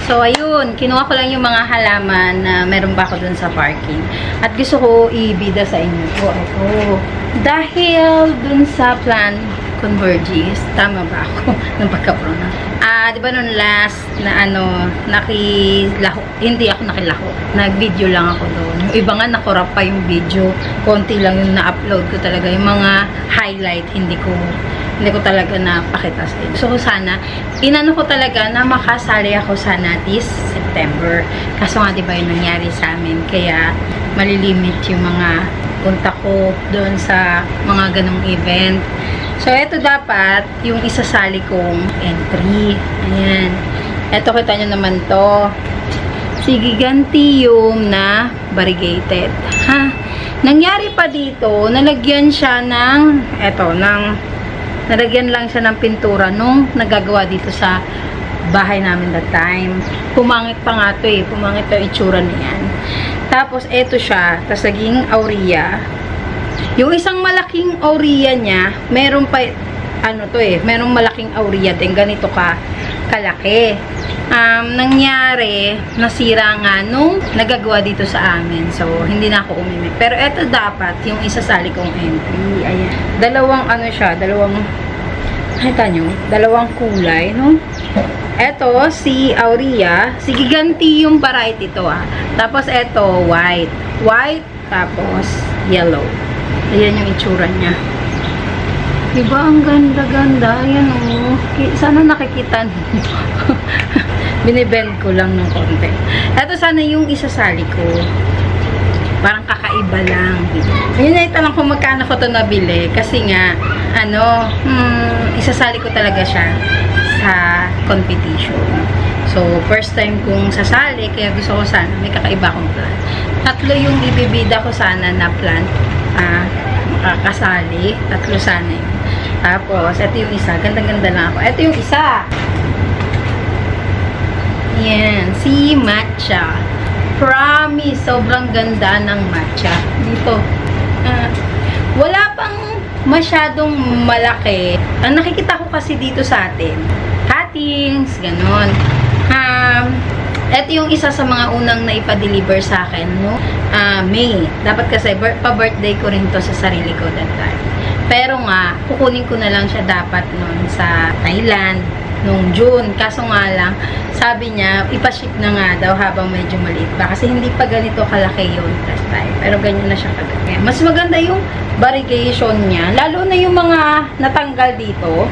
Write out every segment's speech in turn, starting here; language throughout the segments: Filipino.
So, ayun. Kinuha ko lang yung mga halaman na meron ba ako dun sa parking. At gusto ko ibida sa inyo. Ito. Dahil dun sa Plan Converges, tama ba ako ng pagka-pronounce? Di ba nung last na nakilaho, hindi ako nakilaho. Nag-video lang ako doon. Yung iba nga nakurap pa yung video. Konti lang yung na-upload ko talaga. Yung mga highlight, hindi ko talaga napakita sa inyo. So, sana, inano ko talaga na makasali ako sana this September. Kaso nga, di ba yung nangyari sa amin? Kaya, malilimit yung mga punta ko doon sa mga ganong event. So, ito dapat yung isasali kong entry. Ayan. Ito, kita nyo naman to. Si Gigantium na variegated. Ha? Nangyari pa dito, nalagyan siya ng, nalagyan lang siya ng pintura nung nagagawa dito sa bahay namin that time. Pumangit pa nga to eh. Pumangit to itsura niyan. Tapos, ito siya. Tapos, naging aurea. Yung isang malaking aurea niya, meron pa, merong malaking aurea din, ganito kalaki. Nangyari, nasira nga nung nagagawa dito sa amin. So, hindi na ako umimik. Pero ito dapat, yung isasali kong entry. Ayan. Dalawang kulay, no? Ito, si aurea, si Gigantium variety ito, Tapos, ito, white. White, tapos, yellow. Ayan yung itsura niya. Diba? Ang ganda-ganda. Ayan, oh. Sana nakikita niyo. Binibend ko lang ng konti. Ito sana yung isasali ko. Parang kakaiba lang. Ayun na ito lang kung magkano ko ito nabili. Kasi nga, isasali ko talaga siya sa competition. So, first time kong sasali, kaya gusto ko sana may kakaiba akong plan. 3 yung ibibida ko sana na plan. Makakasali. 3 sana yun. Tapos, ito yung isa. Ganda-ganda lang ako. Ito yung isa. Yan. Si Matcha. Promise. Sobrang ganda ng matcha. Dito. Wala pang masyadong malaki. Ang nakikita ko kasi dito sa atin, cuttings, ganon. Ito yung isa sa mga unang naipa-deliver sa akin, no? May. Dapat kasi, pa-birthday ko rin to sa sarili ko that time. Pero nga, kukunin ko na lang siya dapat nun sa Thailand, nung June. Kaso nga lang, sabi niya, ipaship na nga daw habang medyo maliit pa. Kasi hindi pa ganito kalaki yun last time. Pero ganyan na siya kagaya. Mas maganda yung variegation niya. Lalo na yung mga natanggal dito.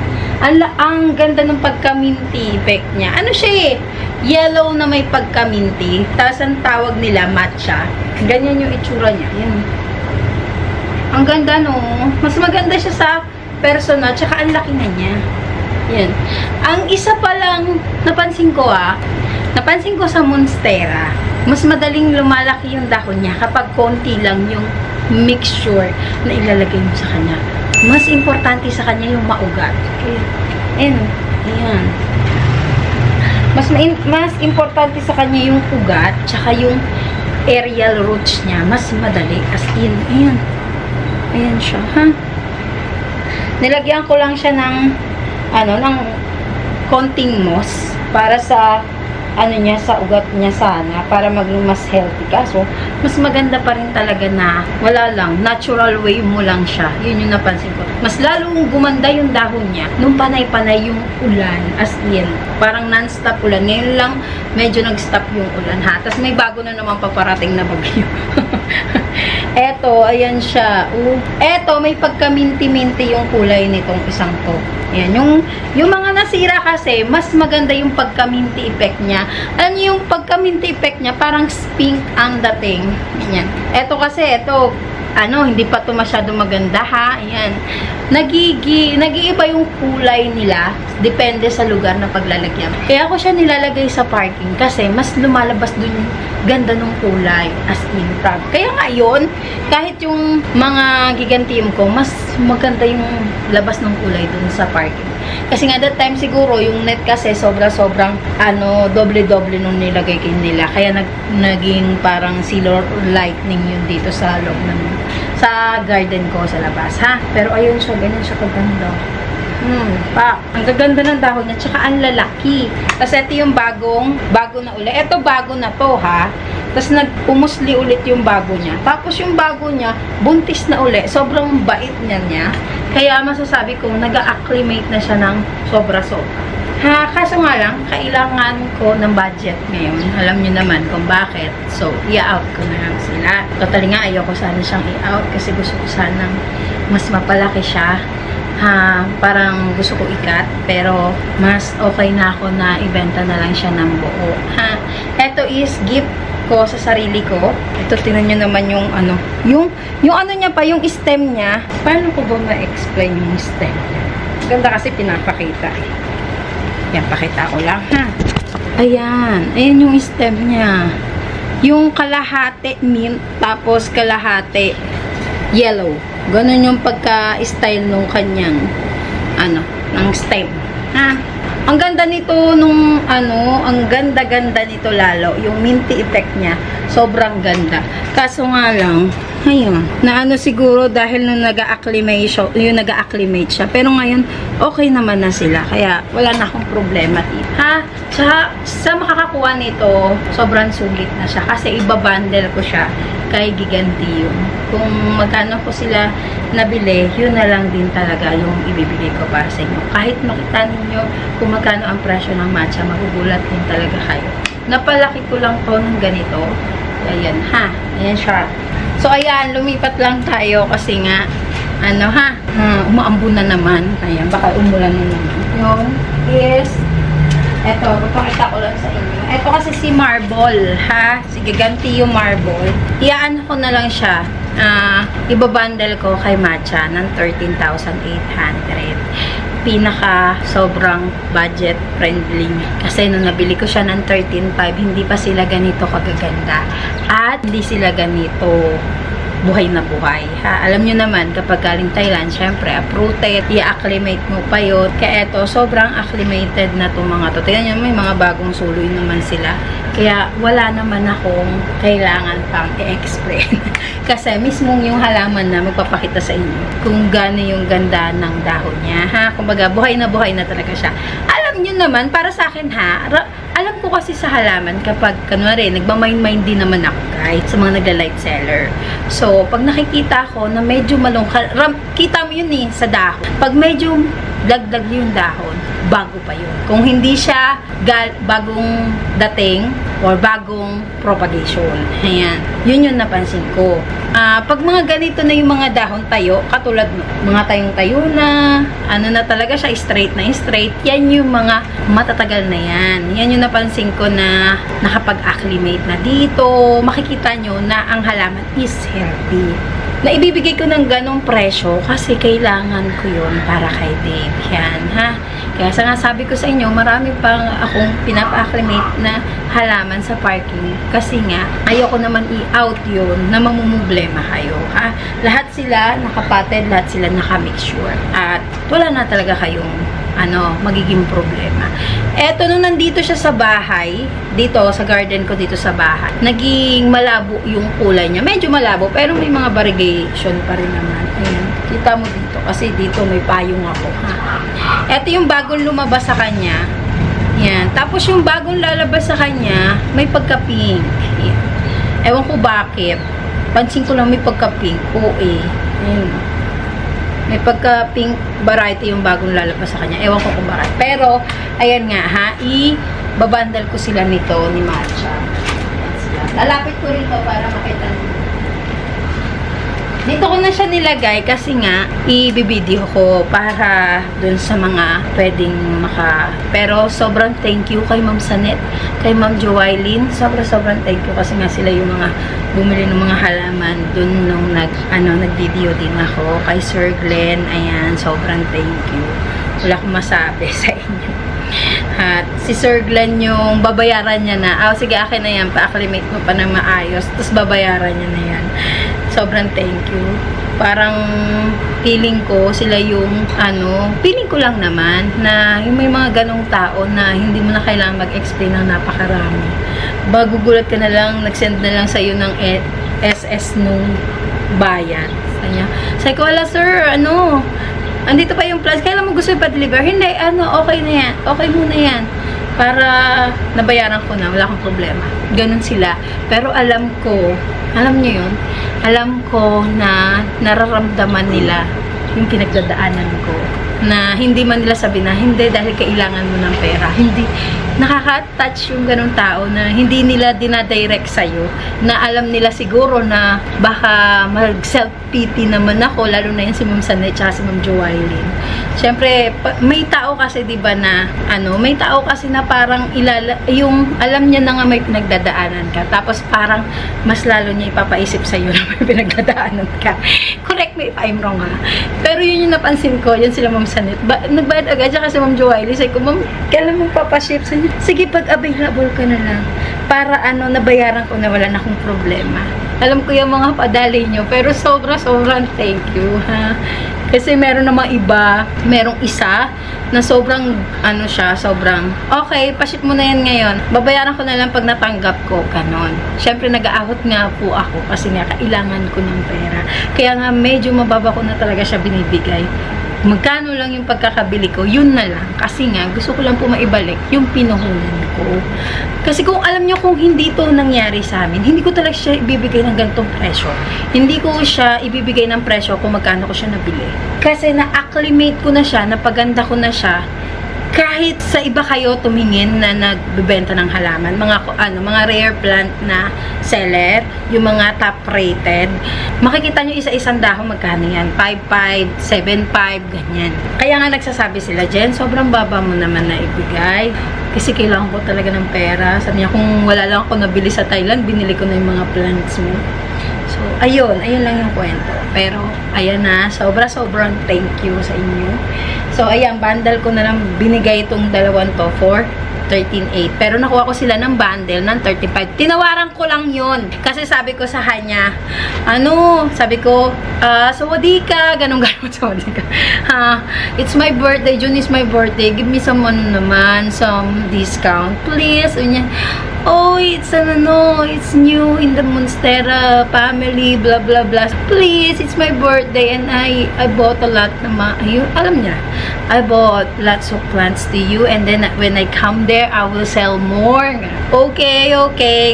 Ang ganda ng pagka-minty effect niya. Ano siya eh? Yellow na may pagka-minty. Tapos ang tawag nila, matcha. Ganyan yung itsura niya. Yan. Ang ganda, no? Mas maganda siya sa personal. Tsaka ang laki na niya. Yan. Ang isa pa lang napansin ko sa Monstera, mas madaling lumalaki yung dahon niya kapag konti lang yung mixture na ilalagay mo sa kanya. Mas importante sa kanya yung maugat. Ayan. Ayan. Mas importante sa kanya yung ugat, tsaka yung aerial roots niya. Mas madali. As in, ayan. Ayan siya, ha? Nilagyan ko lang siya ng konting moss para sa sa ugat niya sana para maging mas healthy. Kaso mas maganda pa rin talaga na wala lang, natural way mo lang siya. Yun yung napansin ko. Mas lalong gumanda yung dahon niya nung panay-panay yung ulan, as in parang non-stop ulan. Ngayon lang medyo nag-stop yung ulan, ha. Tapos may bago na naman paparating na bagyo. Eto, ayan siya. Eto, may pagka-minty-minty yung kulay nitong isang to. Ayan, yung mga nasira kasi, mas maganda yung pagka-minty effect niya. Alam niyo yung pagka-minty effect niya, parang pink ang dating. Ayan. Eto kasi, hindi pa to masyado maganda, ha. Ayan. Nag-iiba yung kulay nila. Depende sa lugar na paglalagyan. Kaya ako siya nilalagay sa parking kasi mas lumalabas dun yung ganda ng kulay. As in, proud. Kaya ngayon, kahit yung mga Gigantium ko, mas maganda yung labas ng kulay dun sa parking. Kasi nga that time siguro, yung net kasi sobrang doble-doble nung nilagay nila. Kaya naging parang silver lightning yun dito sa loob ng sa garden ko sa labas, ha. Pero ayun siya, ganyan siya kaganda. Pa. Ang gaganda ng dahon niya, tsaka ang lalaki. Tapos ito yung bago na uli. Ito bago na to, ha. Tapos nag-umusli ulit yung bago niya. Tapos yung bago niya, buntis na uli. Sobrang bait niya. Kaya masasabi kong nag-acclimate na siya ng sobra-sobra. Ha, kaso nga lang, kailangan ko ng budget ngayon. Alam niyo naman kung bakit. So, i-out ko na lang sila. Totally nga, ayoko sana siyang i-out kasi gusto ko sanang mas mapalaki siya. Ha, parang gusto ko ikat. Pero, mas okay na ako na ibenta na lang siya ng buo. Ha, ito is gift ko sa sarili ko. Ito, tinan nyo naman yung ano. Yung ano niya pa, yung stem niya. Paano ko ba ma-explain yung stem niya? Ganda kasi pinapakita eh. Yan, pakita ko lang, ha. Ayan. Ayan yung stem niya. Yung kalahati mint, tapos kalahati yellow. Ganon yung pagka-style nung kanyang, ng stem. Ha? Ang ganda nito nung, ang ganda-ganda nito lalo. Yung minty effect niya, sobrang ganda. Kaso nga lang, ayun, siguro dahil nung nag-acclimate siya. Pero ngayon, okay naman na sila. Kaya, wala na akong problema dito. Ha? Sa makakakuha nito, sobrang sulit na siya. Kasi ibabundle ko siya kay Gigantium. Kung magkano ko sila nabili, yun na lang din talaga yung ibibigay ko para sa inyo. Kahit makita ninyo kung magkano ang presyo ng matcha, magugulat din talaga kayo. Napalaki ko lang to ng ganito. Ayan, ha? Ayan siya. So, ayan, lumipat lang tayo kasi nga, umaambo na naman. Ayan, baka umulan na naman. Yun is, eto, papakita ko lang sa inyo. Eto kasi si Marble, ha? Si Gigantium Marble. Iyaan ko na lang siya. Ibabundle ko kay Matcha ng 13,800. Pinaka sobrang budget friendly. Kasi nung nabili ko siya ng 13,500, hindi pa sila ganito kagaganda. At hindi sila ganito buhay na buhay. Ha? Alam nyo naman, kapag galing Thailand, syempre, uprooted, i-acclimate mo pa yun. Kaya eto, sobrang acclimated na itong mga to. Tignan nyo, may mga bagong suloy naman sila. Kaya, wala naman akong kailangan pang i-explain. Kasi, mismong yung halaman na magpapakita sa inyo kung gaano yung ganda ng dahon niya. Ha? Kumbaga, buhay na talaga siya. Alam nyo naman, para sa akin ha, alam ko kasi sa halaman kapag, kanwari, nagmamind din naman ako guys, sa mga nagla-light seller. So, pag nakikita ko na medyo malungkal, kita mo yun eh, sa dahon. Pag medyo dagdag yung dahon, bago pa yun. Kung hindi siya bagong dating or bagong propagation. Ayan. Yun yung napansin ko. Pag mga ganito na yung mga dahon tayo, katulad mga tayong-tayo na, na talaga siya, straight na straight, yan yung mga matatagal na yan. Yan yung napansin ko na nakapag-acclimate na dito. Makikita nyo na ang halaman is healthy. Na ibibigay ko ng ganong presyo kasi kailangan ko yun para kay Dave. Yan, ha? Kaya nga sabi ko sa inyo, marami pang akong pinapa-acclimate na halaman sa parking. Kasi nga, ayoko naman i-out yun na mamumblema kayo, ha? Lahat sila nakapatid, lahat sila nakamixture. At wala na talaga kayong magiging problema. Eto, nung nandito siya sa bahay, dito, sa garden ko dito sa bahay, naging malabo yung kulay niya. Medyo malabo, pero may mga variegation pa rin naman. Ayan. Kita mo dito, kasi dito may payong ako, ha? Eto yung bagong lumabas sa kanya. Ayan. Tapos yung bagong lalabas sa kanya, may pagka-pink. Ayan. Ewan ko bakit. Pansin ko lang may pagka-pink. Oo eh. Ayan. May pagka-pink variety yung bagong lalabas sa kanya. Ewan ko kung bakit. Pero, ayan nga ha, i-babundle ko sila nito ni Matcha. Lalapit ko rito para makita nyo. Dito ko na siya nilagay kasi nga, i-video ko para dun sa mga pwedeng Pero, sobrang thank you kay Ma'am Sanet, kay Ma'am Joylene. Sobrang thank you kasi nga sila yung mga bumili ng mga halaman dun nung nag-video din ako. Kay Sir Glenn, ayan, sobrang thank you. Wala akong masabi sa inyo. At si Sir Glenn yung babayaran niya na, sige akin na yan, pa-acclimate mo pa ng maayos, tapos babayaran niya na yan. Sobrang thank you. Parang feeling ko sila yung feeling ko lang naman na yung may mga ganong tao na hindi mo na kailangan mag-explain ng napakarami. Bagugulat ka na lang, nag-send na lang sa'yo ng SS nung bayad. Sabi ko, wala sir, andito pa yung yung plans, kailan mo gusto ipa-deliver? Hindi, okay na yan. Okay muna yan. Para nabayaran ko na, wala akong problema. Ganun sila. Pero alam niyo yun, alam ko na nararamdaman nila yung pinagdadaanan ko. Na hindi man nila sabi na, hindi dahil kailangan mo ng pera. Hindi. Nakaka-touch yung ganung tao na hindi nila dinadirect sa'yo. Na alam nila siguro na baka mag-self-pity naman ako, lalo na yun si Ma'am Sanay at si Ma'am Joailin. Siyempre, may tao kasi, diba na, may tao kasi na parang yung alam niya na nga may pinagdadaanan ka. Tapos parang mas lalo niya ipapaisip sa'yo na may pinagdadaanan ka. Correct me if I'm wrong, ha. Pero yun yung napansin ko, yan sila Ma'am Sanit. Nagbayad agad siya kasi Ma'am Joailin. Sabi ko, Ma'am, kailan mo papaship sa niya? Sige, pag available ka na lang. Para nabayaran ko na wala na akong problema. Alam ko yung mga padali nyo, pero sobrang thank you, ha. Kasi meron namang iba, merong isa na sobrang, sobrang, okay, paship mo na yan ngayon. Babayaran ko na lang pag natanggap ko, ganon. Siyempre, nag-aahot nga po ako kasi nga kailangan ko ng pera. Kaya nga, medyo mababa ko na talaga siya binibigay. Magkano lang yung pagkakabili ko, yun na lang. Kasi nga, gusto ko lang po maibalik yung pinuhunan ko. Kasi kung alam nyo, kung hindi to nangyari sa amin, hindi ko talaga siya ibibigay ng ganitong presyo. Hindi ko siya ibibigay ng presyo kung magkano ko siya nabili. Kasi na-acclimate ko na siya, napaganda ko na siya. Kahit sa iba kayo tumingin na nagbebenta ng halaman, mga rare plant na seller, yung mga top rated, makikita nyo isa-isang dahon magkano yan, 5.5, 7.5, ganyan. Kaya nga nagsasabi sila, Jen, sobrang baba mo naman na ibigay. Kasi kailangan ko talaga ng pera. Sabi niya, kung wala lang ako nabili sa Thailand, binili ko na yung mga plants mo. So, ayun lang yung kwento. Pero, ayan na, sobrang thank you sa inyo. So, ayan, bundle ko na lang binigay itong dalawang to for 13.8. Pero nakuha ko sila ng bundle ng 35. Tinawaran ko lang yun. Kasi sabi ko sa kanya, sabi ko, sawadika, ganun, sawadika. It's my birthday, June is my birthday. Give me some discount, please. Oh, it's it's new in the Monstera family, blah blah blah. Please, it's my birthday and I bought a lot alam niya. I bought lots of plants to you and then when I come there, I will sell more. Okay,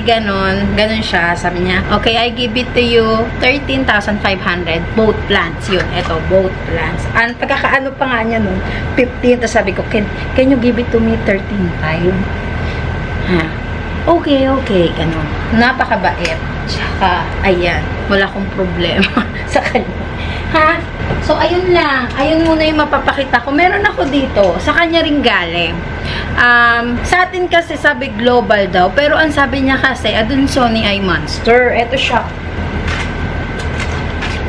ganon siya. Sabi niya, okay, I give it to you 13,500 both plants. Yun, eto, both plants. Pagkakaano pa nga niya nun, 15. Tapos sabi ko, can you give it to me 13,500? Okay, ganun. Napakabait. Tsaka, ayan, wala akong problema sa kanya. Ha? So, ayun lang. Ayun muna yung mapapakita ko. Meron ako dito. Sa kanya rin galing. Sa atin kasi sabi global daw. Pero ang sabi niya kasi, Adansonii ay monster. Ito siya.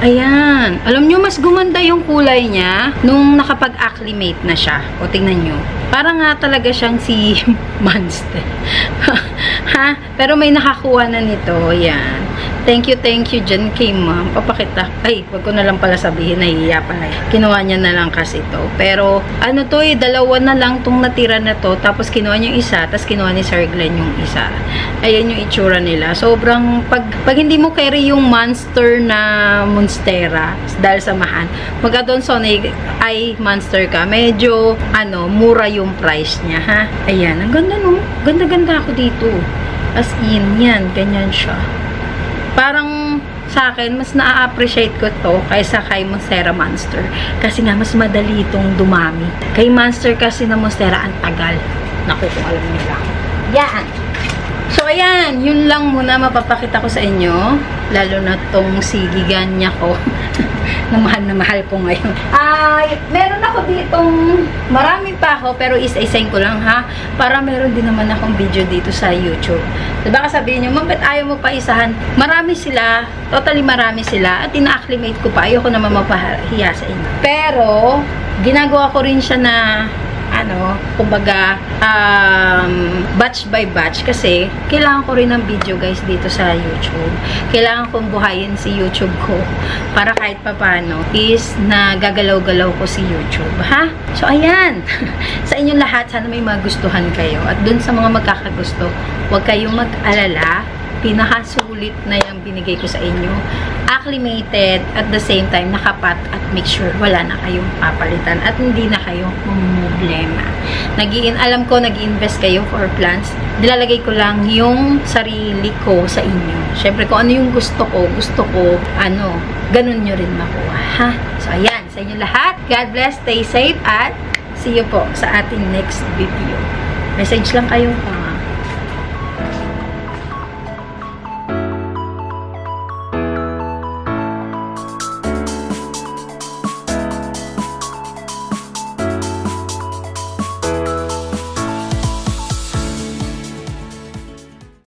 Ayan. Alam nyo, mas gumanda yung kulay niya nung nakapag-acclimate na siya. O, tingnan nyo. Parang nga talaga siyang si monster. Ha? Pero may nakakuha na nito. Ayan. Thank you dyan kay ma'am. Papakita. Ay, wag ko na lang pala sabihin. Nahihiya pala. Kinuha niya na lang kasi to. Pero, dalawa na lang tong natira na to. Tapos, kinuha niya yung isa. Tapos, kinuha ni Sir Glenn yung isa. Ayan yung itsura nila. Sobrang, pag hindi mo carry yung monster na Monstera, dahil samahan, mag-Adansonii ay monster ka. Medyo, mura yung price niya, ha? Ayan. Ang ganda, no? Ganda-ganda ako dito. As in, yan. Ganyan siya. Parang sa akin, mas na-appreciate ko to kaysa kay Monstera Monster. Kasi nga, mas madali itong dumami. Kay Monster kasi na Monstera, ang tagal. Naku, kung alam nila. Yan! So, ayan. Yun lang muna mapapakita ko sa inyo. Lalo na tong sigigan niya ko. na mahal ko ngayon. Meron ako ditong marami pa ako, pero isa-isayin ko lang, ha? Para meron din naman akong video dito sa YouTube. Diba ka sabihin nyo, ba't ayaw mo pa isahan? Marami sila, totally marami sila, at ina-acclimate ko pa. Ayoko naman mapahiya sa inyo. Pero, ginagawa ko rin siya na kumbaga, batch by batch kasi kailangan ko rin ng video guys dito sa YouTube. Kailangan kong buhayin si YouTube ko para kahit papano is nagagalaw-galaw ko si YouTube, ha? So, ayan. Sa inyong lahat, sana may magustuhan kayo. At dun sa mga magkakagusto, huwag kayong mag-alala. pinakasulit na yung binigay ko sa inyo. Acclimated, at the same time, nakapat at make sure wala na kayong papalitan at hindi na kayo problema. Alam ko, nag-invest kayo for plants. Nilalagay ko lang yung sarili ko sa inyo. Syempre, kung ano yung gusto ko, ganun nyo rin makuha, ha? So, ayan, sa inyo lahat. God bless, stay safe, at see you po sa ating next video. Message lang kayo,